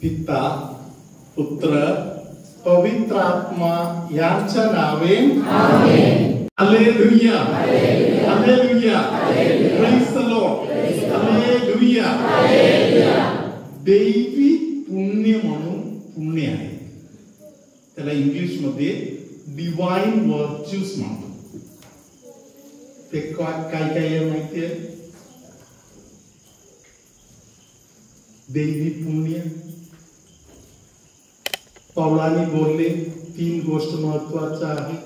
पिता पुत्र पवित्र आत्मा यांच्या नावे आमेन. हालेलुया हालेलुया प्रेज द लॉर्ड हालेलुया. दैवी पुण्य म्हणून पुण्य आहे, त्याला इंग्लिश मध्ये डिवाइन व्हर्च्यूज म्हणतात. ते काय काय माहिती आहे? दैवी पुण्य पौलानी बोलले 3 गोष्ट महत्वाच्या आहेत.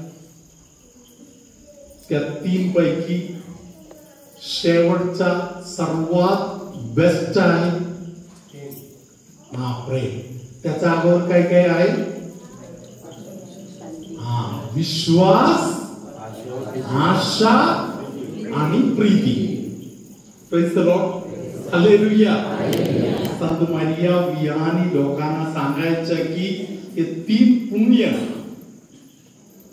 त्या 3 पैकी शेवटचा सर्वात बेस्ट आहे प्रेम. त्याच्या अगोदर काय काय आहे? विश्वास, आशा आणि Preeti. Praise the Lord hallelujah. Sant Maria Vianney लोकांना सांगायचं की हे 3 पुण्य,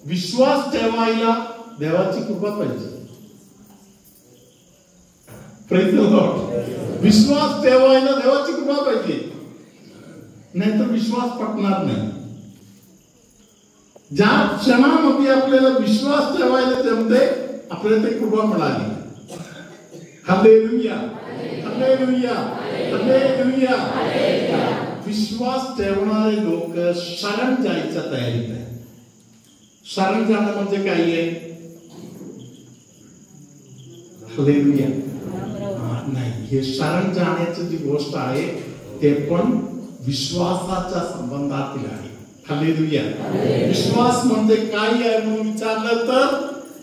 विश्वास ठेवायला देवाची कृपा पाहिजे. Praise the Lord. विश्वास ठेवायला देवाची कृपा पाहिजे, नाहीतर विश्वास पटणार नाही. ज्या क्षणामध्ये आपल्याला विश्वास ठेवायला जमते आपल्याला ते कृपा मिळाली. हालेलुया हालेलुया हालेलुया. विश्वास ठेवणारे लोक शरण जायच्या तयारीत आहे. शरण जाणं म्हणजे काय आहे? हालेलुया नाही, हे शरण जाण्याची जी गोष्ट आहे ते पण विश्वासाच्या संबंधातील आहे. हालेलुया. विश्वास म्हणजे काय आहे म्हणून विचारलं तर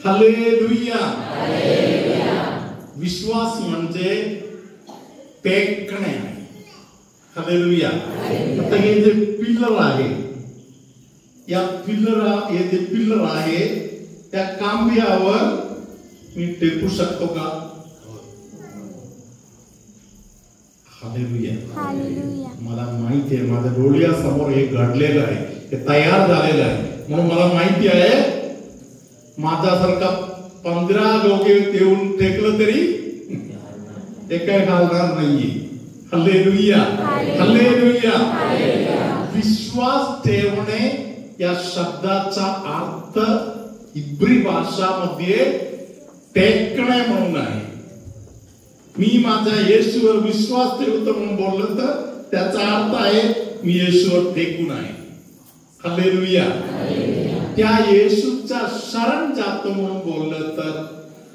हालेलुया. विश्वास म्हणजे टेकणे आहे. हालेलुया. आता हे जे पिलर आहे, या हे जे पिलर आहे त्या खांबावर मी टेकू शकतो का? हालेलुया. मला माहिती आहे, माझ्या डोळ्यासमोर हे घडलेलं आहे, हे तयार झालेलं आहे. म्हणून मला माहिती आहे माझ्यासारखा 15 लोक येऊन टेकलं तरी ते काय घालणार नाहीये. Hallelujah hallelujah. विश्वास ठेवणे या शब्दाचा अर्थ इब्री भाषामध्ये टेकणे म्हणून आहे. मी माझ्या येशूवर विश्वास ठेवतो म्हणून बोललं तर त्याचा अर्थ आहे मी येशूवर टेकून आहे. हालेलुया. त्या येशूच्या शरण जातो म्हणून बोललं तर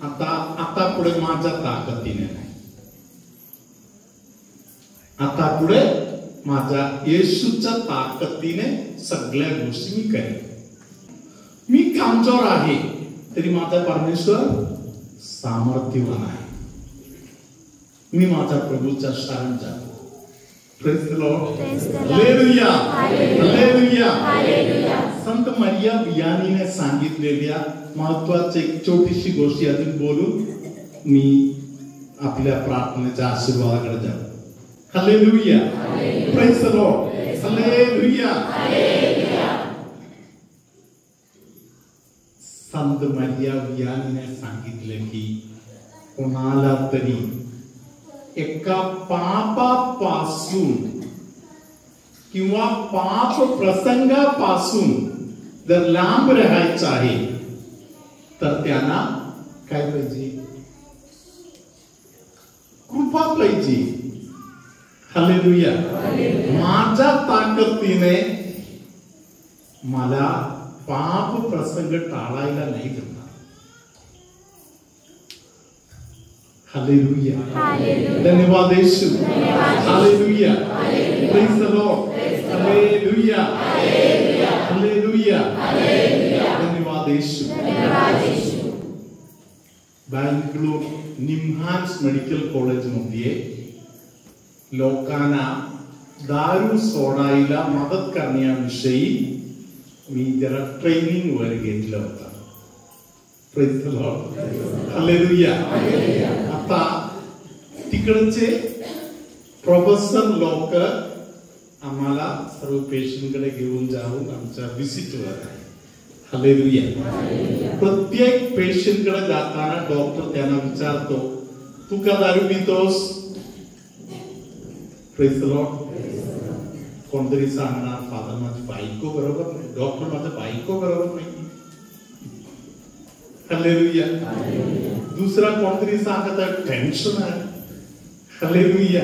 आता पुढे माझ्या ताकदीने नाही, आता पुढे माझ्या येशूच्या ताकदीने सगळ्या गोष्टी मी करेन. मी कमजोर आहे तरी माझा परमेश्वर सामर्थ्यवान आहे. मी माझ्या प्रभूच्या शरण जातो. प्रेज द लॉर्ड हालेलुया हालेलुया. संत मारिया वियानीने सांगितलेल्या महत्वाची एक छोटीशी गोष्ट अजून बोलून मी आपल्या प्रार्थनेच्या आशीर्वादाकडे जातो. Hallelujah. Praise the Lord hallelujah. Sant Maria वियानीने सांगितले की कोणाला तरी एका पापापासून किंवा पाप प्रसंगापासून जर लांब राहायचं आहे तर त्यांना काय पाहिजे? कृपा पाहिजे. हालेलुया. माझ्या ताकदीने मला पाप प्रसंग टाळायला नाही जमणार. हालेलुया. धन्यवाद येशू. हालेलुया. Praise the Lord. हालेलुया हालेलुया. धन्यवाद Yeshu. Bengaluru NIMHANS medical college मध्ये लोकांना दारू सोडायला मदत करण्याविषयी मी जरा ट्रेनिंग वर घेतलं होतं. Praise the Lord. हालेलुया. आता तिकडचे प्रोफेसर लोक आम्हाला सर्व पेशंट कडे घेऊन जाऊन आमच्या विजिटवर आहे. हालेलुया. प्रत्येक पेशंट कडे जाताना डॉक्टर त्यांना विचारतो तू का दारू पितोस? Praise the Lord. कोणतरी सांगणार फादर माझी बायको बरोबर नाही, डॉक्टर माझं बायको बरोबर नाही. हालेलुया. दुसरा कोणतरी सांगत आहे टेन्शन आहे. हालेलुया.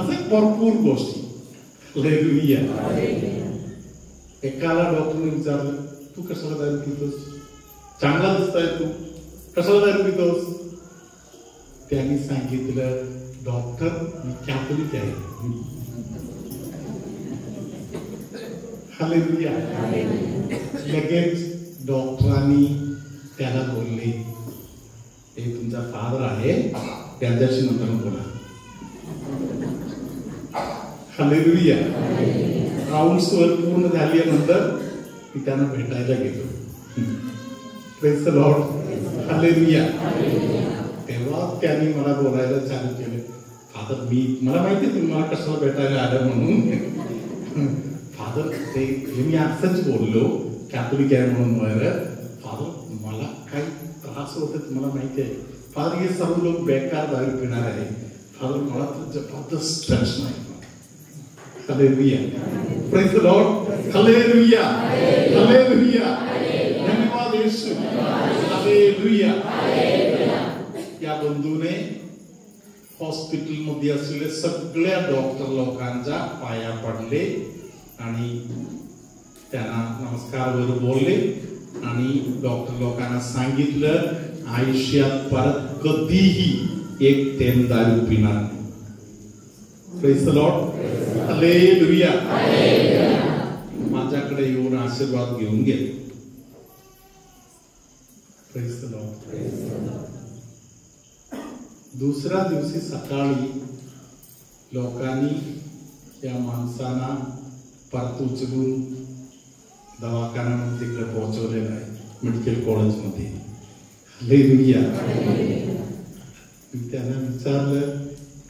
असे भरपूर गोष्टी. हालेलुया. एकाला डॉक्टरने विचारलं तू कशाला दारू पितोस, चांगला दिसतोय तू, कशाला दारू पितोस. त्यांनी सांगितलं डॉक्टर मी कॅथलिक आहे. हालेलुया. लगेच डॉक्टरांनी त्याला बोलले हे तुमचा फादर आहे, त्यांच्याशी नंतर बोला. हालेलुया. राऊंड्स वर पूर्ण झाल्यानंतर मी त्यांना भेटायला गेलो. Praise the Lord. हालेलुया. तेव्हा त्यांनी मला बोलायला चालू केलं फादर मला माहिती तुम्ही मला कशाला भेटायला आलं म्हणून. फादर ते मी असंच बोललो कॅथलिक आहे म्हणून. फादर मला काही त्रास होते तुम्हाला माहिती आहे फादर, हे सर्व लोक बेकार दारू पिणार आहे. फादर मला तर जबरदस्त टेन्शन आहे. हालेलुया. Praise the Lord. हालेलुया. हालेलुया. धन्यवाद येशू. हालेलुया. या बंधूने हॉस्पिटलमध्ये असलेल्या सगळ्या डॉक्टर लोकांच्या पाया पडले आणि त्यांना नमस्कार वर बोलले आणि डॉक्टर लोकांना सांगितलं आयुष्यात परत कधीही एक थेंब दारू पिणार नाही. Praise the Lord. हालेलुया. माझ्याकडे येऊन आशीर्वाद घेऊन गेले. Praise the Lord. दुसऱ्या दिवशी सकाळी लोकांनी या माणसांना परत उचलून दवाखान्यामध्ये तिकडे पोहोचवलेलं आहे, मेडिकल कॉलेजमध्ये. हालेलुया. मी त्यांना विचारलं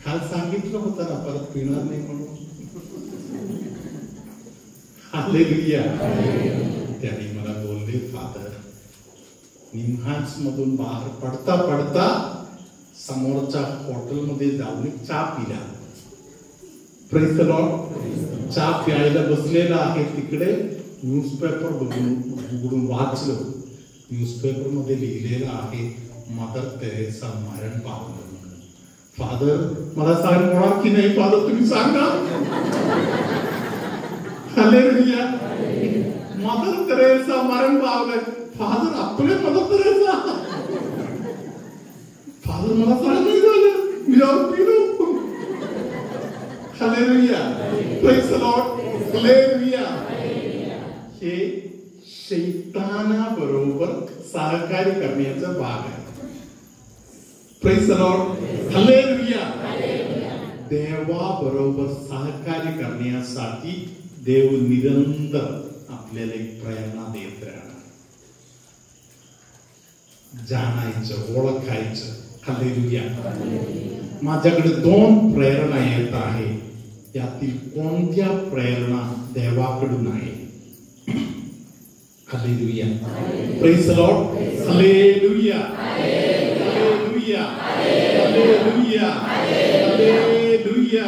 काल सांगितलं होतं ना परत पिणार नाही म्हणून. हालेलुया. त्यांनी मला बोलले फादर निम्हान्स मधून बाहेर पडता पडता समोरच्या हॉटेलमध्ये जाऊन चहा पिला. Praise the Lord. चहा प्यायला बसलेला आहे तिकडे न्यूजपेपर उघडून वाचलं. न्यूजपेपर मध्ये लिहिलेलं आहे मदर तेरेसा मरण पावलं. फादर मला सांग होणार की नाही फादर तुम्ही सांगा. हालेलुया. मदर तेरेसा मरण पावलं. फादर आपले मदर तेरेसा. फादर मला सांग नाही झालं मी जाऊन पिलो. हालेलुया. Praise the Lord. हालेलुया. हे शैतानाबरोबर सहकार्य करण्याचा भाग आहे. Praise the Lord. हालेलुया. देवाबरोबर सहकार्य करण्यासाठी देव निरंतर आपल्याला एक प्रेरणा देत राहणार. जाणायचं, ओळखायचं. हालेलुया. माझ्याकडे 2 प्रेरणा येत आहे. यातील कोणत्या प्रेरणा देवाकडून आहे? हालेलुया. Praise the Lord. हालेलुया. हालेलुया. हालेलुया. हालेलुया.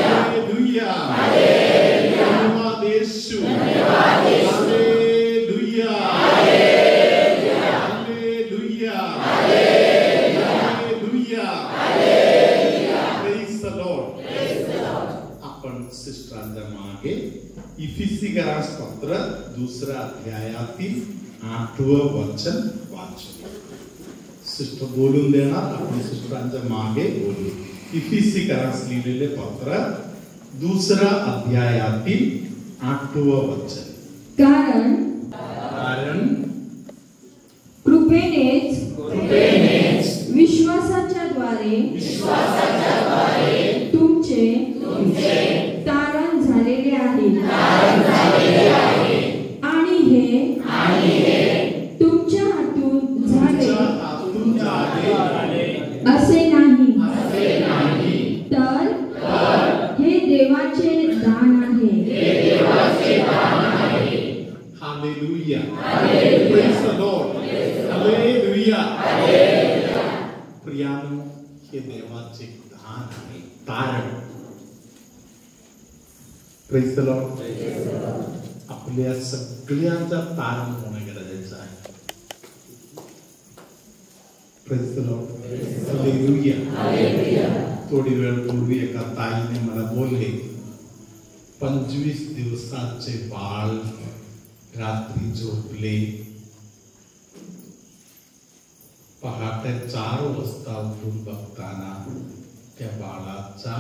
हालेलुया. धन्यवाद येशू. हालेलुया. हालेलुया. हालेलुया. Praise the Lord. आपण सिस्टरांच्या मागे इफिसिकरास पत्र 2 अध्यायातील 8वं वचन वाचू. सिस्टर बोलून देणार, आपण सिस्टरांच्या मागे बोलू. इफिसिकरास लिहिलेले पत्र 2 अध्यायातील 8वं वचन. कारण कृपेनेच विश्वासाच्या द्वारे तुमचे तारण झालेले आहे आणि हे तुमच्या हातून झाले असे नाही, तर हे देवाचे दान आहे. हालेलुया. Praise the Lord. हालेलुया. प्रियानो, हे देवाचे दान आहे, तारण. Praise the Lord. आपल्या सगळ्यांचा तारण होणं गरजेचं आहे. Praise the Lord. हालेलुया. थोडी वेळ पूर्वी एका ताईने मला बोलले, 25 दिवसाचे बाळ रात्री झोपले, पहाटे 4 वाजता उठून बघताना त्या बाळाचा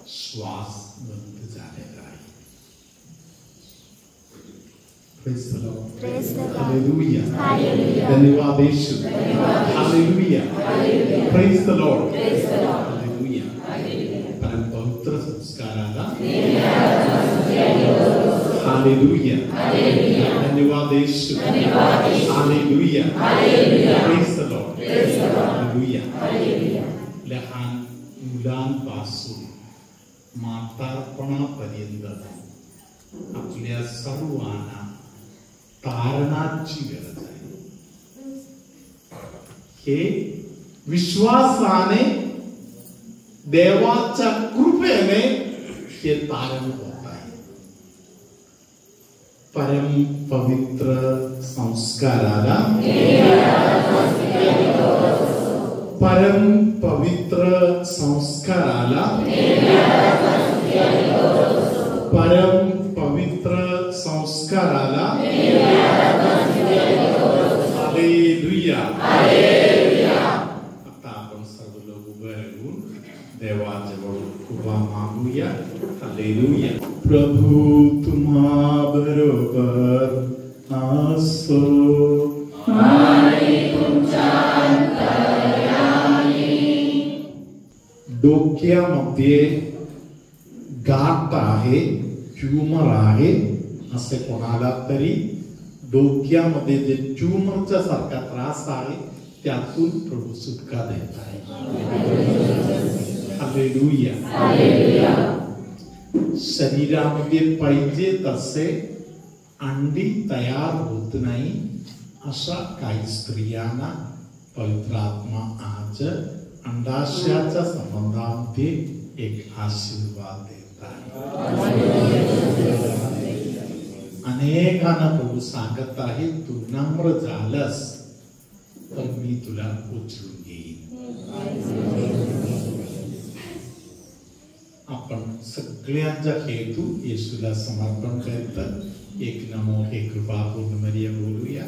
श्वास बंद झालेला आहे. Praise the Lord. हालेलुया. धन्यवाद येशू. हालेलुया. Praise the Lord. हालेलुया. परम पवित्र संस्काराला हालेलुया. धन्यवाद येशू. हालेलुया. Praise the Lord. हालेलुया. लहान मुलांपासून म्हातारपणापर्यंत आपल्या सर्वांना तारणाची गरज आहे. हे विश्वासाने देवाच्या कृपेने हे तारण होत आहे. परम पवित्र संस्काराला परम पवित्र संस्काराला परम पवित्र संस्काराला हालेलुया. आता आपण सर्व लोक उभे राहून देवाजवळ कृपा मागूया. हालेलुया. प्रभू तुम्हा बरोबर असो. डोक्यामध्ये गाठ आहे, ट्यूमर आहे असे कोणाला तरी डोक्यामध्ये जे ट्यूमरचा सारखा त्रास आहे त्यातून प्रभू सुटका देत आहे. हालेलुया. शरीरामध्ये पाहिजे तसे अंडी तयार होत नाही अशा काही स्त्रियांना पवित्र आत्मा आज अंडाशयाच्या संबंधामध्ये एक आशीर्वाद देत आहे. अनेकांना प्रभू सांगत आहे, तू नम्र झालंस तर मी तुला उचलून घेईन. आपण सगळ्यांचा हेतू येशूला समर्पण करत एक नमो हे कृपा पूर्ण मरिया बोलूया.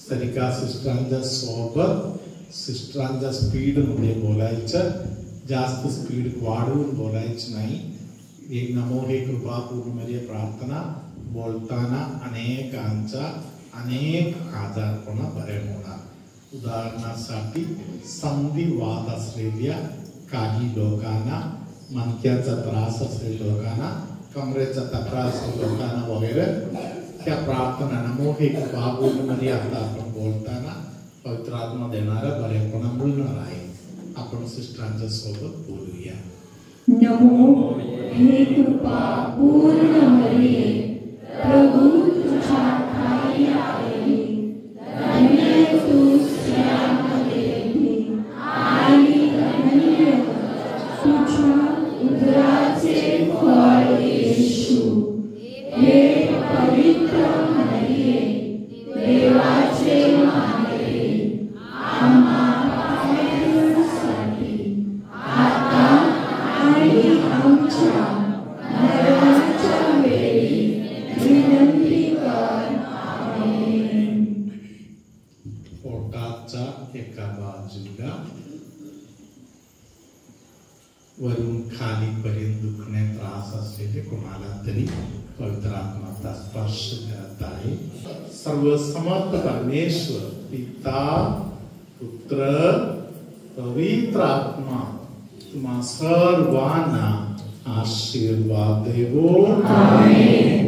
सरिका सिस्टरांच्या सोबत सिस्टरांच्या स्पीड मध्ये बोलायचं, जास्त स्पीड वाढवून बोलायचं नाही. एक नमो हे कृपा पूर्ण मरिया प्रार्थना बोलताना अनेकांचा अनेक आजारपणा बरे होणार. उदाहरणासाठी संधिवात असलेल्या काही लोकांना, मणक्याचा त्रास असलेल्या लोकांना, कमरेचा तक्रार असलेल्या लोकांना वगैरे त्या प्रार्थना नमो हे कृपा पूर्ण मरिया आता आपण बोलताना पवित्र आत्मा देणारा बरेपणा मिळणार आहे. आपण सिस्टरांच्या सोबत बोलूया. नमो हे कृपा पूर्ण मरिये, प्रभु तुझ्या ठाई आहे. धन्य तू स्त्रियांमध्ये आणि धन्य तुझ्या उदराचे फळ येशू. हे पवित्र मरिये, देवाचे माते, आम्हा पापांसाठी आता आणि आमच्या मरणाच्या वेळी विनंती कर. आमेन. पोटाच्या एका बाजूला वरून खालीपर्यंत दुखणे त्रास असलेले कोणाला तरी पवित्र आत्माचा स्पर्श करत आहे. सर्व समर्थ परमेश्वर पिता पुत्र पवित्र आत्मा तुम्हा सर्वांना आशीर्वाद देवो. आमेन.